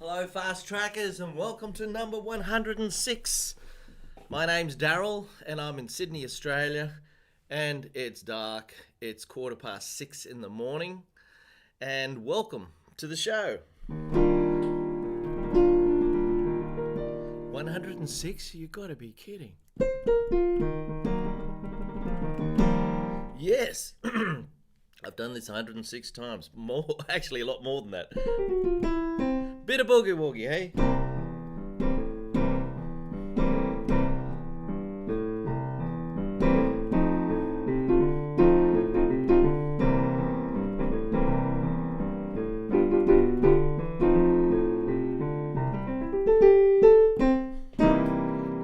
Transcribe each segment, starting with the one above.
Hello, fast trackers, and welcome to number 106. My name's Daryl, and I'm in Sydney, Australia, and it's dark. It's 6:15 in the morning, and welcome to the show. 106? You gotta be kidding. Yes, I've done this 106 times. More, actually, a lot more than that. Bit of boogie woogie, hey?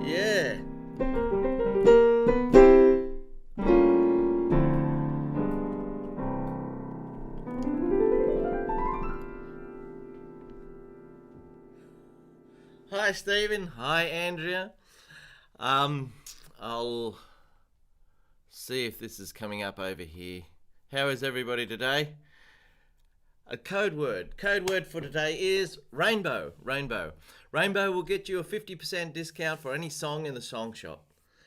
Yeah. Hi, Stephen. Hi, Andrea. I'll see if this is coming up over here. How is everybody today? A code word. Code word for today is rainbow. Rainbow. Rainbow will get you a 50% discount for any song in the song shop.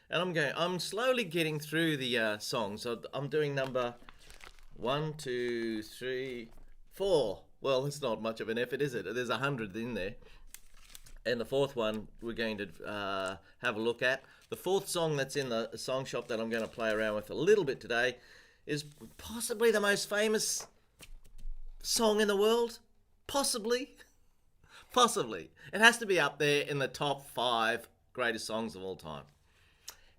And I'm slowly getting through the songs. So I'm doing number 1, 2, 3, 4. Well, it's not much of an effort, is it? There's 100 in there. And the fourth one we're going to have a look at. The fourth song that's in the song shop that I'm going to play around with a little bit today is possibly the most famous song in the world. Possibly. Possibly. It has to be up there in the top 5 greatest songs of all time.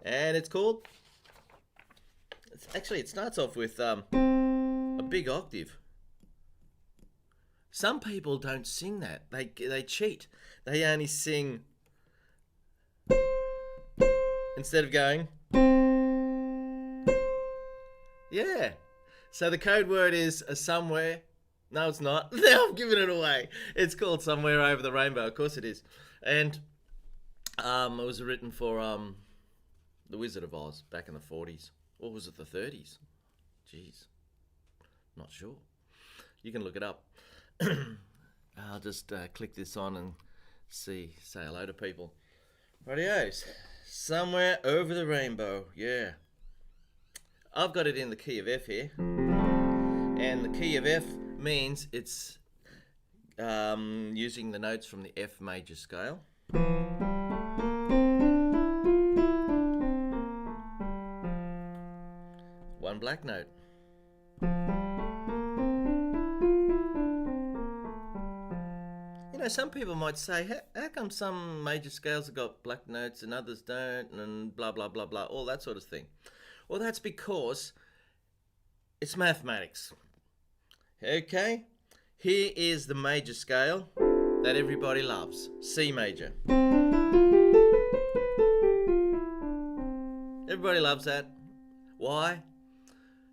And it's called... It starts off with a big octave. Some people don't sing that. They cheat. They only sing instead of going. Yeah. So the code word is somewhere. No, it's not. Now I'm giving it away. It's called Somewhere Over the Rainbow. Of course it is. And it was written for The Wizard of Oz back in the 40s. Or was it the 30s? Jeez. Not sure. You can look it up. I'll just click this on and say hello to people. Radios. Somewhere Over the Rainbow. Yeah. I've got it in the key of F here. And the key of F means it's using the notes from the F major scale. One black note. You know, some people might say, how come some major scales have got black notes and others don't, and blah, blah, blah, blah, all that sort of thing? Well, that's because it's mathematics. Okay, here is the major scale that everybody loves, C major. Everybody loves that. Why?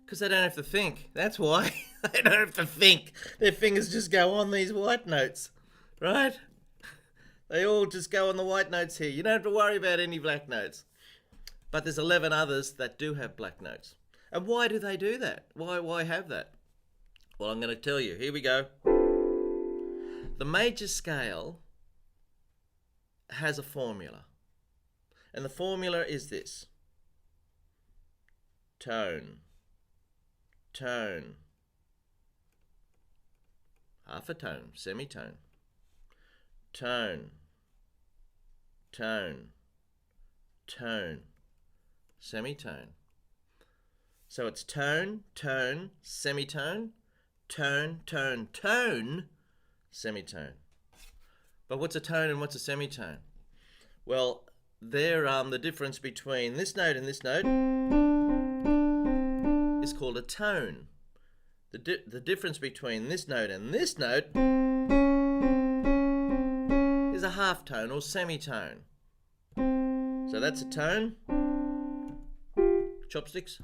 Because they don't have to think. That's why. They don't have to think. Their fingers just go on these white notes. Right? They all just go on the white notes here. You don't have to worry about any black notes. But there's 11 others that do have black notes. And why do they do that? Why have that? Well, I'm going to tell you. Here we go. The major scale has a formula. And the formula is this. Tone. Tone. Half a tone. Semitone. Tone, tone, tone, semitone. So it's tone, tone, semitone, tone, tone, tone, semitone. But what's a tone and what's a semitone? Well, they're the difference between this note and this note is called a tone. The difference between this note and this note is a half tone or semitone. So that's a tone. Chopsticks.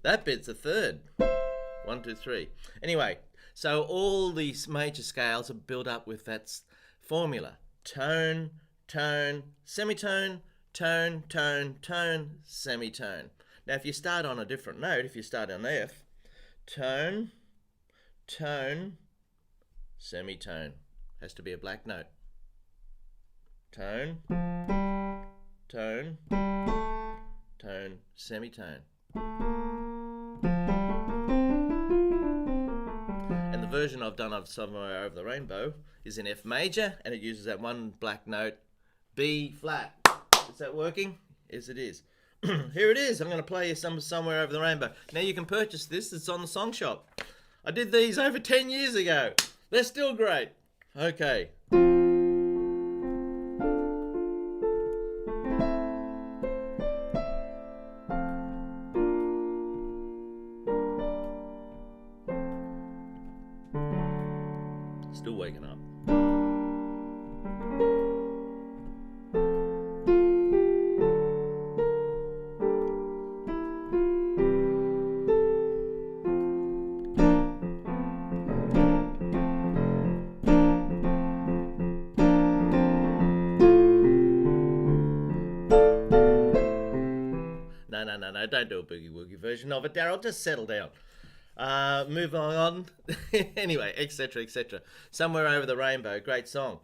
That bit's a third. 1, 2, 3. Anyway, so all these major scales are built up with that formula. Tone, tone, semitone, tone, tone, tone, semitone. Now if you start on a different note, if you start on F, tone, tone, semitone. Has to be a black note. Tone, tone, tone, semitone. And the version I've done of Somewhere Over the Rainbow is in F major, and it uses that one black note, B flat. Is that working? Yes, it is. Here it is. I'm going to play you Somewhere Over the Rainbow. Now you can purchase this. It's on the Song Shop. I did these over 10 years ago. They're still great. Okay. Still waking up. No, don't do a boogie-woogie version of it, Daryl. Just settle down. Move on. Anyway, etc., etc. Somewhere Over the Rainbow, great song.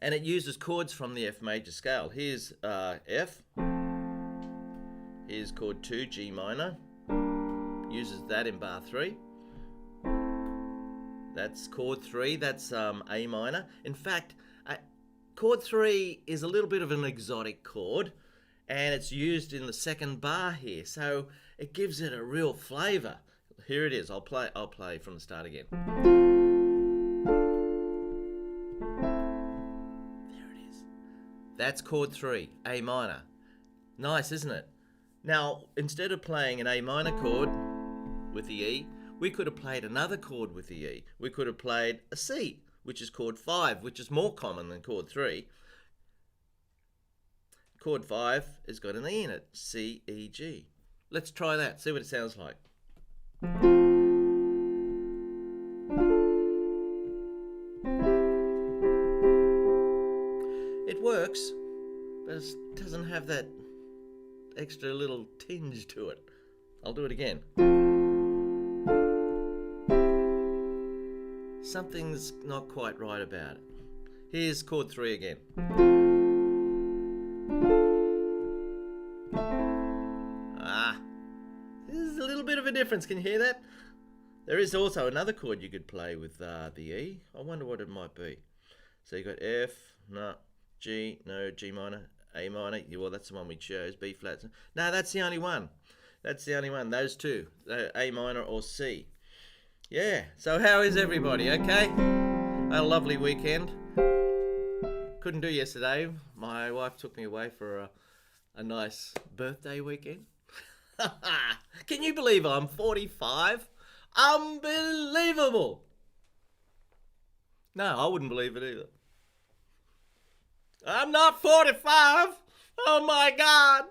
And it uses chords from the F major scale. Here's F. Here's chord 2, G minor. Uses that in bar 3. That's chord 3. That's A minor. In fact, chord 3 is a little bit of an exotic chord, and it's used in the second bar here, so it gives it a real flavour. Here it is. I'll play from the start again. There it is. That's chord 3, A minor. Nice, isn't it? Now, instead of playing an A minor chord with the E, we could have played another chord with the E. We could have played a C, which is chord 5, which is more common than chord 3. Chord 5 has got an E in it, C, E, G. Let's try that, see what it sounds like. It works, but it doesn't have that extra little tinge to it. I'll do it again. Something's not quite right about it. Here's chord 3 again. There's a little bit of a difference. Can you hear that? There is also another chord you could play with the E. I wonder what it might be. So you got F, no, G, no, G minor, A minor. Well, that's the one we chose. B flat. No, that's the only one. That's the only one. Those two, A minor or C. Yeah. So how is everybody? Okay. A lovely weekend. Couldn't do yesterday. My wife took me away for a nice birthday weekend. Can you believe I'm 45? Unbelievable. No, I wouldn't believe it either. I'm not 45. Oh my God.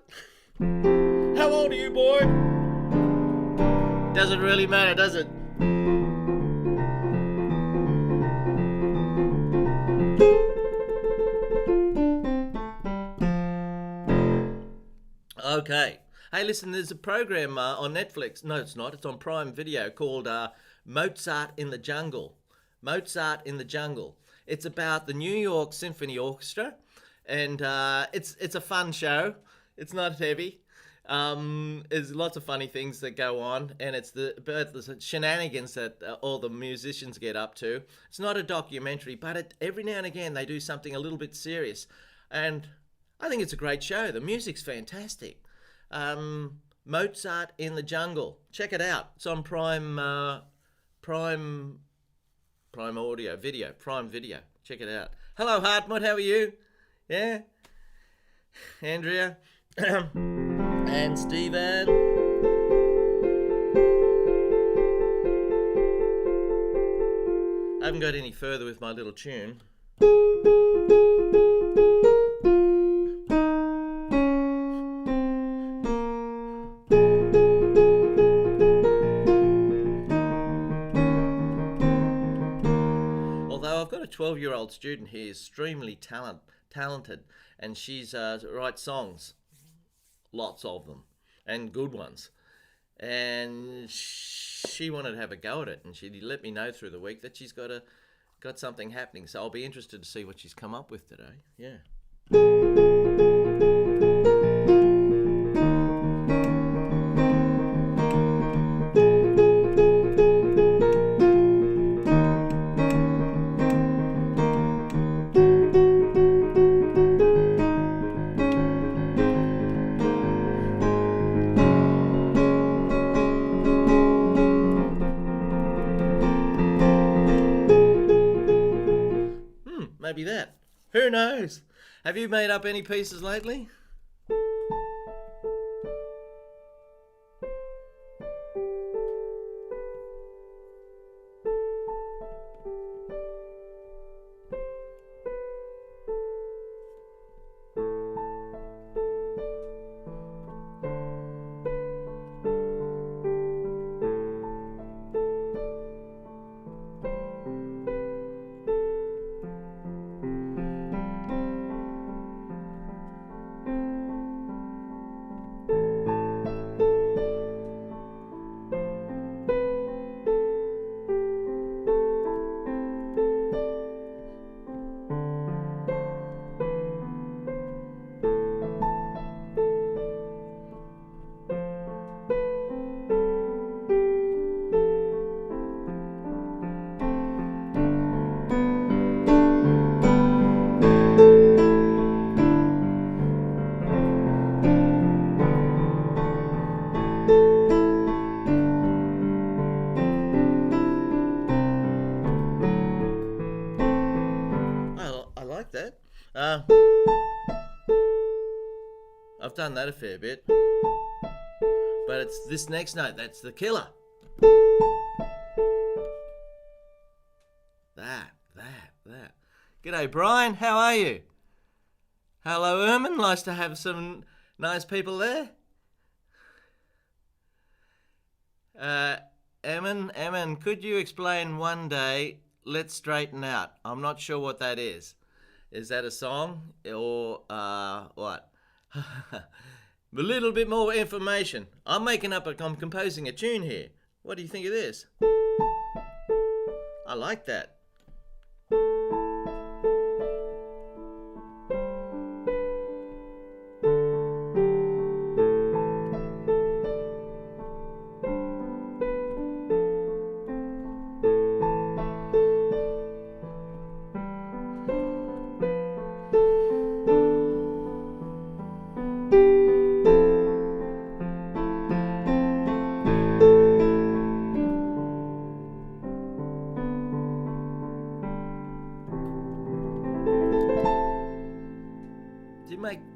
How old are you, boy? Doesn't really matter, does it? Okay. Hey, listen, there's a program on Netflix. No, it's not. It's on Prime Video called Mozart in the Jungle. Mozart in the Jungle. It's about the New York Symphony Orchestra, and it's a fun show. It's not heavy. There's lots of funny things that go on, and it's the shenanigans that all the musicians get up to. It's not a documentary, but every now and again they do something a little bit serious, and I think it's a great show. The music's fantastic. Mozart in the Jungle. Check it out. It's on Prime Audio Video. Prime Video. Check it out. Hello, Hartmut. How are you? Yeah. Andrea and Stephen. I haven't got any further with my little tune. Although I've got a 12-year-old student here, extremely talented, and she's writes songs, lots of them, and good ones. And she wanted to have a go at it, and she let me know through the week that she's got something happening. So I'll be interested to see what she's come up with today. Yeah. Maybe that. Who knows? Have you made up any pieces lately? I like that. I've done that a fair bit. But it's this next note that's the killer. That. G'day, Brian. How are you? Hello, Ermin. Nice to have some nice people there. Emin, could you explain one day, let's straighten out? I'm not sure what that is. Is that a song or what? A little bit more information. I'm composing a tune here. What do you think of this? I like that.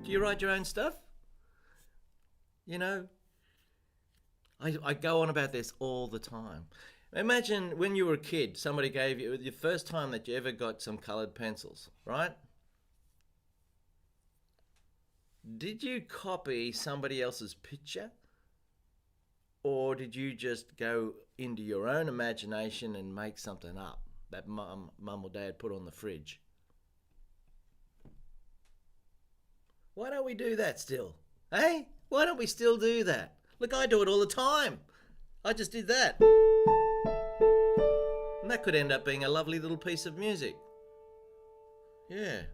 Do you write your own stuff? You know, I go on about this all the time. Imagine when you were a kid, somebody gave you the first time that you ever got some coloured pencils, right? Did you copy somebody else's picture? Or did you just go into your own imagination and make something up that mum or dad put on the fridge? Why don't we do that still? Hey? Why don't we still do that? Look, I do it all the time. I just did that. And that could end up being a lovely little piece of music. Yeah.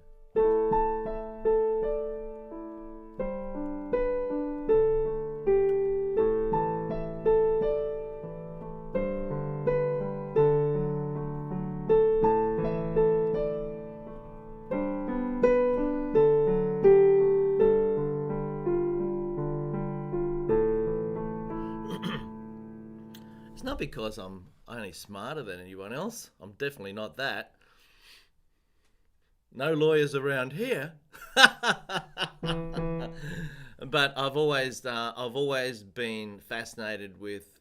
It's not because I'm only smarter than anyone else. I'm definitely not that. No lawyers around here. But I've always been fascinated with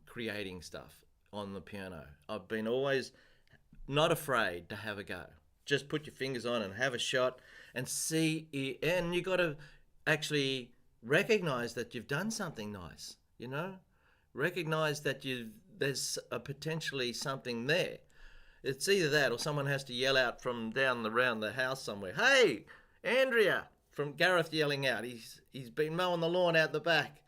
creating stuff on the piano. I've been always not afraid to have a go. Just put your fingers on and have a shot and see it. And you got to actually recognize that you've done something nice, Recognize that there's potentially something there. It's either that or someone has to yell out from down around the house somewhere. Hey, Andrea! From Gareth yelling out. He's been mowing the lawn out the back.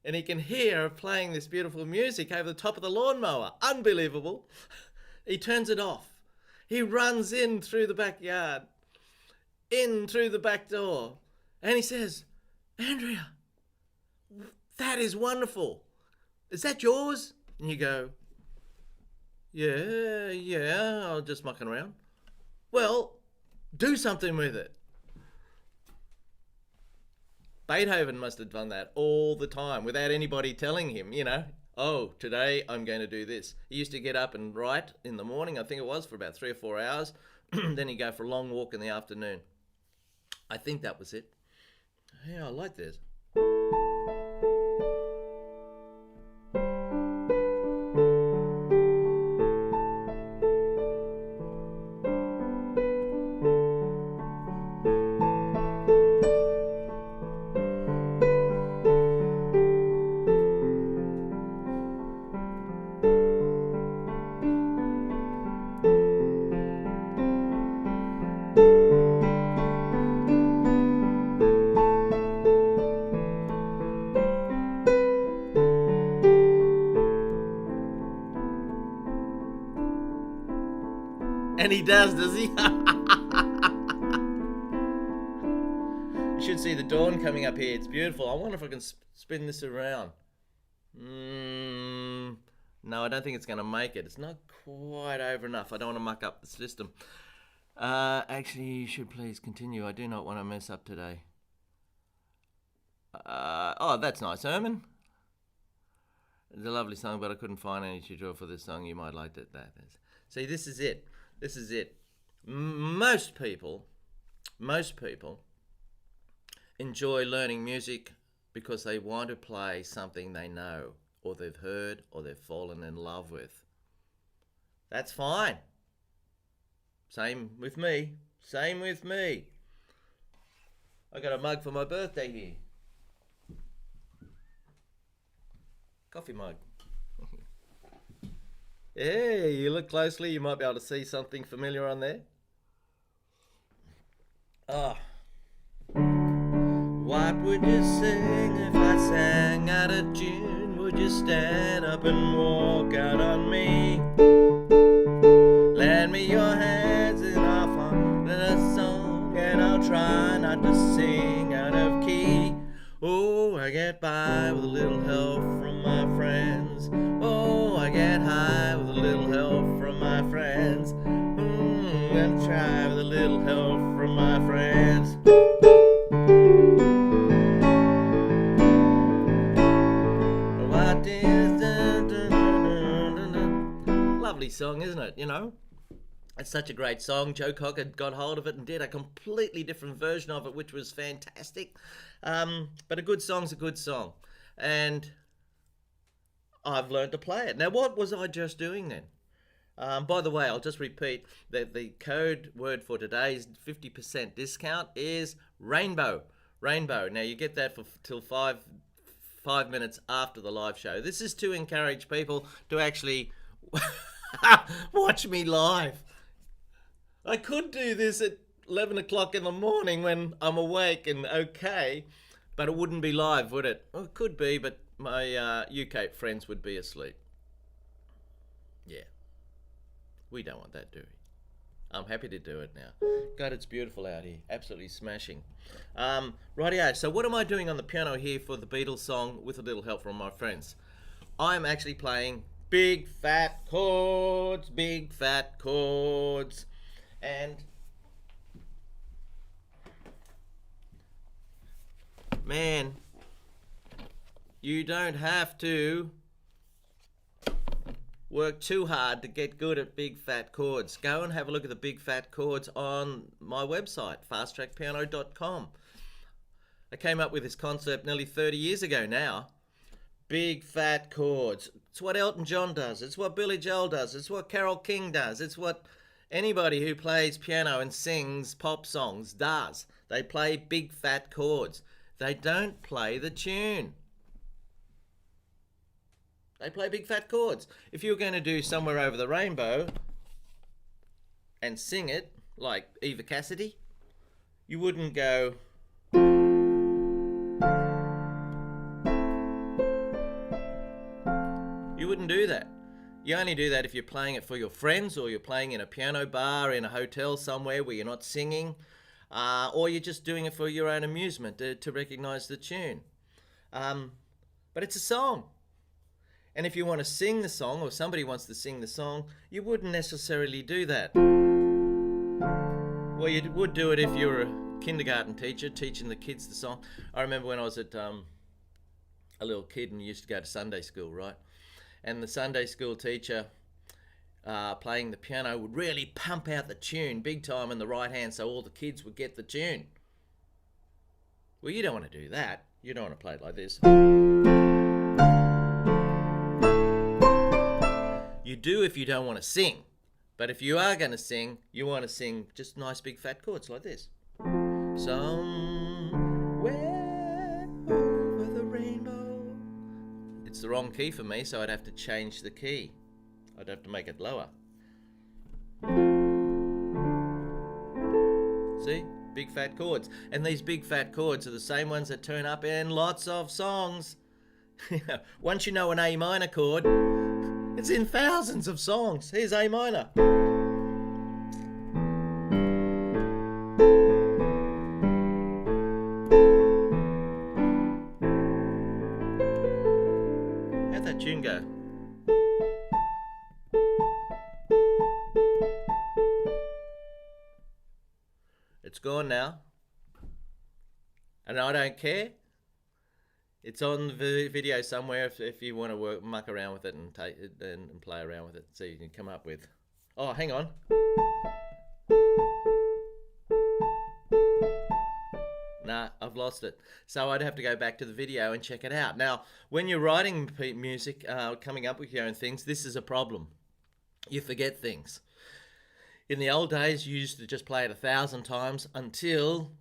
And he can hear her playing this beautiful music over the top of the lawnmower. Unbelievable. He turns it off. He runs in through the backyard, in through the back door. And he says, Andrea, that is wonderful. Is that yours? And you go, yeah, I'm just mucking around. Well, do something with it. Beethoven must have done that all the time without anybody telling him, oh, today I'm going to do this. He used to get up and write in the morning, I think it was, for about 3 or 4 hours. Then he'd go for a long walk in the afternoon. I think that was it. Yeah, I like this. And he does he? You should see the dawn coming up here. It's beautiful. I wonder if I can spin this around. No, I don't think it's going to make it. It's not quite over enough. I don't want to muck up the system. Actually, you should please continue. I do not want to mess up today. Oh, that's nice, Herman. It's a lovely song, but I couldn't find any tutorial for this song. You might like it. See, this is it. This is it. Most people enjoy learning music because they want to play something they know or they've heard or they've fallen in love with. That's fine. Same with me. I got a mug for my birthday here. Coffee mug. Yeah, you look closely, you might be able to see something familiar on there. What would you sing if I sang out of tune? Would you stand up and walk out on me? Lend me your hands and I'll find a song, and I'll try not to sing out of key. Oh, I get by with a little help from my friends. Oh, I get high with a little help from my friends. And try with a little help from my friends. Lovely song, isn't it? It's such a great song. Joe Cocker got hold of it and did a completely different version of it, which was fantastic. But a good song's a good song. And I've learned to play it. Now, what was I just doing then? By the way, I'll just repeat that the code word for today's 50% discount is rainbow. Rainbow. Now, you get that for till 5 minutes after the live show. This is to encourage people to actually watch me live. I could do this at 11 o'clock in the morning when I'm awake and okay, but it wouldn't be live, would it? Well, it could be, but my UK friends would be asleep. Yeah. We don't want that, do we? I'm happy to do it now. God, it's beautiful out here. Absolutely smashing. Rightio, so what am I doing on the piano here for the Beatles song with a little help from my friends? I'm actually playing big fat chords. And man, you don't have to work too hard to get good at big fat chords. Go and have a look at the big fat chords on my website, fasttrackpiano.com. I came up with this concept nearly 30 years ago now. Big fat chords. It's what Elton John does. It's what Billy Joel does. It's what Carole King does. It's what anybody who plays piano and sings pop songs does. They play big fat chords. They don't play the tune. They play big fat chords. If you're going to do Somewhere Over the Rainbow, and sing it like Eva Cassidy, you wouldn't go. You wouldn't do that. You only do that if you're playing it for your friends, or you're playing in a piano bar in a hotel somewhere where you're not singing, or you're just doing it for your own amusement to recognize the tune. But it's a song. And if you want to sing the song, or somebody wants to sing the song, you wouldn't necessarily do that. Well, you would do it if you were a kindergarten teacher teaching the kids the song. I remember when I was at a little kid and used to go to Sunday school, right? And the Sunday school teacher playing the piano would really pump out the tune big time in the right hand so all the kids would get the tune. Well, you don't want to do that. You don't want to play it like this. You do if you don't want to sing. But if you are going to sing, you want to sing just nice big fat chords like this. Somewhere over the rainbow. It's the wrong key for me, so I'd have to change the key. I'd have to make it lower. See? Big fat chords. And these big fat chords are the same ones that turn up in lots of songs. Once you know an A minor chord, it's in thousands of songs. Here's A minor. How'd that tune go? It's gone now. And I don't care. It's on the video somewhere if you want to muck around with it and take it and play around with it, so you can come up with. Oh, hang on. Nah, I've lost it. So I'd have to go back to the video and check it out. Now, when you're writing music, coming up with your own things, this is a problem. You forget things. In the old days, you used to just play it 1,000 times until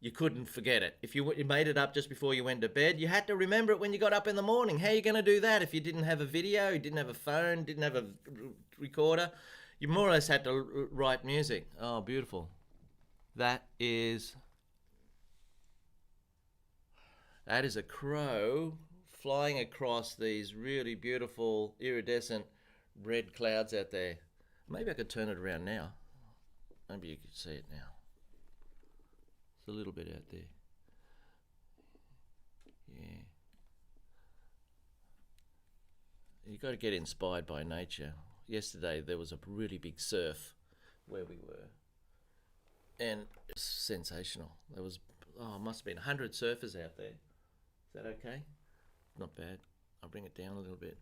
you couldn't forget it. If you made it up just before you went to bed, you had to remember it when you got up in the morning. How are you going to do that if you didn't have a video, you didn't have a phone, didn't have a recorder? You more or less had to write music. Oh, beautiful. That is a crow flying across these really beautiful iridescent red clouds out there. Maybe I could turn it around now. Maybe you could see it now. It's a little bit out there. Yeah. You've got to get inspired by nature. Yesterday there was a really big surf where we were. And it's sensational. There was, must have been 100 surfers out there. Is that okay? Not bad. I'll bring it down a little bit.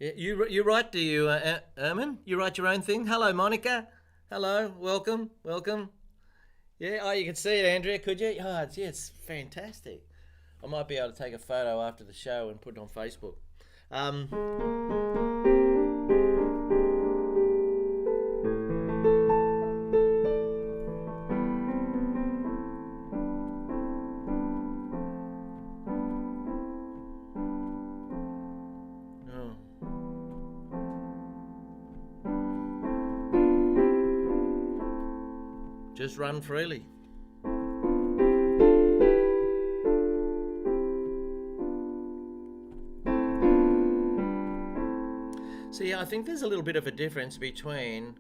Yeah, you write, do you, Ermin? You write your own thing? Hello, Monica. Hello, welcome. Yeah, oh, you can see it, Andrea, could you? Oh, it's fantastic. I might be able to take a photo after the show and put it on Facebook. Just run freely. See, I think there's a little bit of a difference between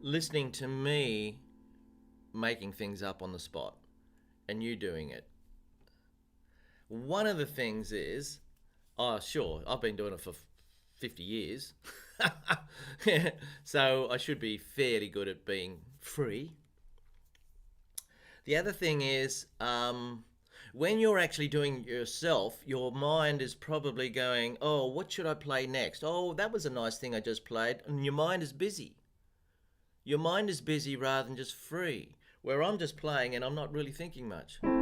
listening to me making things up on the spot and you doing it. One of the things is, sure, I've been doing it for 50 years. So I should be fairly good at being free. The other thing is, when you're actually doing it yourself, your mind is probably going, oh, what should I play next? Oh, that was a nice thing I just played. And your mind is busy. Your mind is busy rather than just free, where I'm just playing and I'm not really thinking much. I'm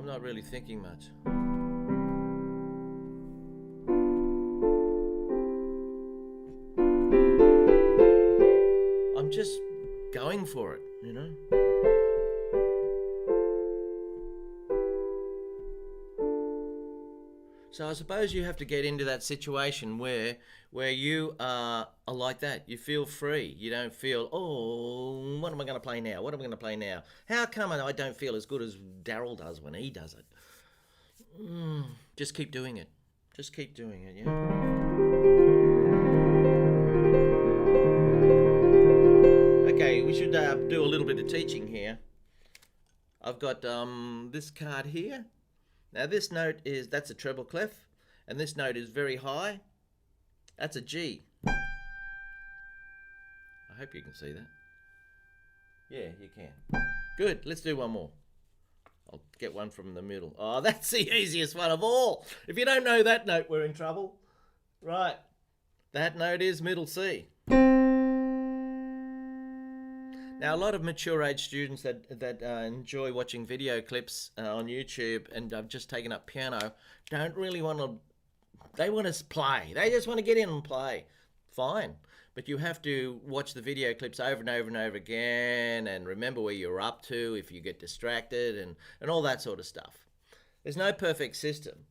not really thinking much. I'm just going for it, you know? So I suppose you have to get into that situation where you are like that. You feel free. You don't feel, oh, what am I going to play now? What am I going to play now? How come I don't feel as good as Daryl does when he does it? Just keep doing it. Just keep doing it, yeah? Okay, we should do a little bit of teaching here. I've got this card here. Now this note that's a treble clef, and this note is very high. That's a G. I hope you can see that. Yeah, you can. Good, let's do one more. I'll get one from the middle. Oh, that's the easiest one of all. If you don't know that note, we're in trouble. Right, that note is middle C. Now, a lot of mature age students that enjoy watching video clips on YouTube and have just taken up piano don't really want to, they want to play. They just want to get in and play. Fine. But you have to watch the video clips over and over and over again and remember where you're up to if you get distracted and all that sort of stuff. There's no perfect system.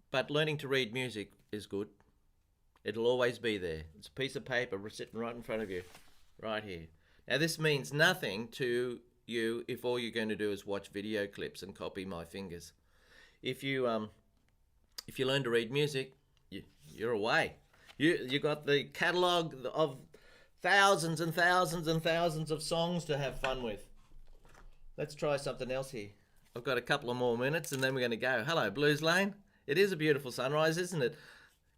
But learning to read music is good. It'll always be there. It's a piece of paper sitting right in front of you, right here. Now this means nothing to you if all you're going to do is watch video clips and copy my fingers. If you learn to read music, you're away. You got the catalogue of thousands and thousands and thousands of songs to have fun with. Let's try something else here. I've got a couple of more minutes and then we're going to go. Hello, Blues Lane. It is a beautiful sunrise, isn't it?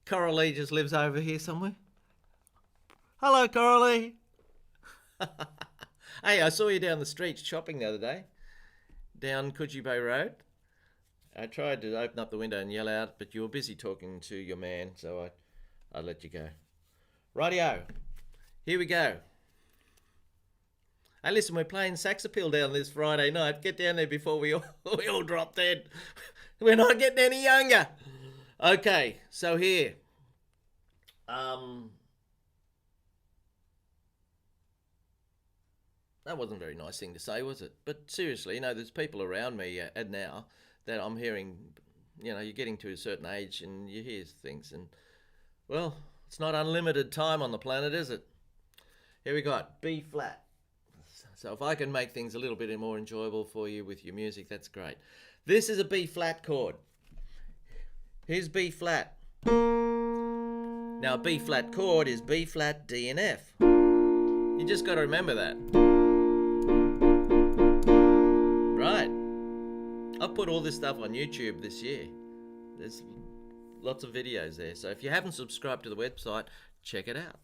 Coralie just lives over here somewhere. Hello, Coralie. Hey, I saw you down the street shopping the other day, down Coogee Bay Road. I tried to open up the window and yell out, but you were busy talking to your man, so I let you go. Rightio, here we go. Hey, listen, we're playing Sax Appeal down this Friday night. Get down there before we all drop dead. We're not getting any younger. Okay, so here. That wasn't a very nice thing to say, was it? But seriously, there's people around me and now that I'm hearing, you're getting to a certain age and you hear things and, well, it's not unlimited time on the planet, is it? Here we got B flat. So if I can make things a little bit more enjoyable for you with your music, that's great. This is a B flat chord. Here's B flat. Now a B flat chord is B flat, D and F. You just got to remember that. Right. I've put all this stuff on YouTube this year. There's lots of videos there. So if you haven't subscribed to the website, check it out.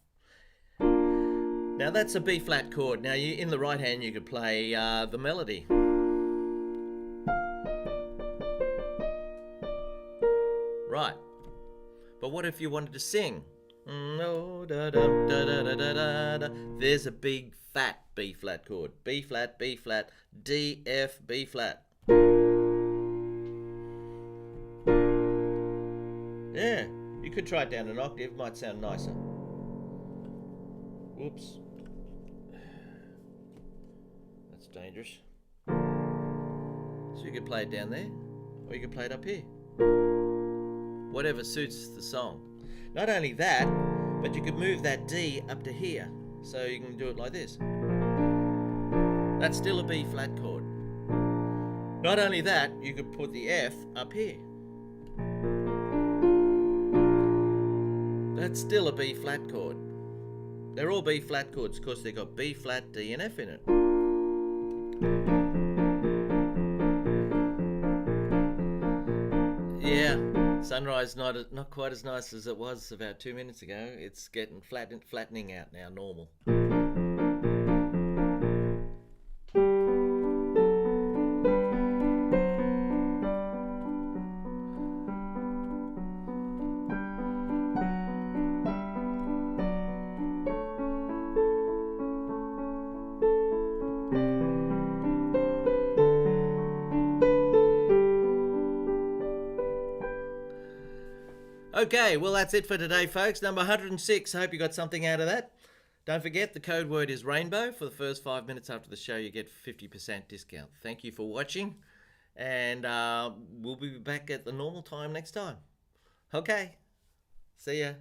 Now that's a B flat chord. Now in the right hand you could play the melody. Right. But what if you wanted to sing? There's a big fat B flat chord. B flat, D, F, B flat. Yeah, you could try it down an octave, might sound nicer. Whoops. That's dangerous. So you could play it down there, or you could play it up here. Whatever suits the song. Not only that, but you could move that D up to here. So you can do it like this. That's still a B flat chord. Not only that, you could put the F up here. That's still a B flat chord. They're all B flat chords because they've got B flat, D and F in it. Yeah, sunrise not quite as nice as it was about 2 minutes ago. It's getting flattening out now, normal. Okay, well that's it for today, folks. Number 106. I hope you got something out of that. Don't forget, the code word is rainbow. For the first 5 minutes after the show, you get 50% discount. Thank you for watching, and we'll be back at the normal time next time. Okay, see ya.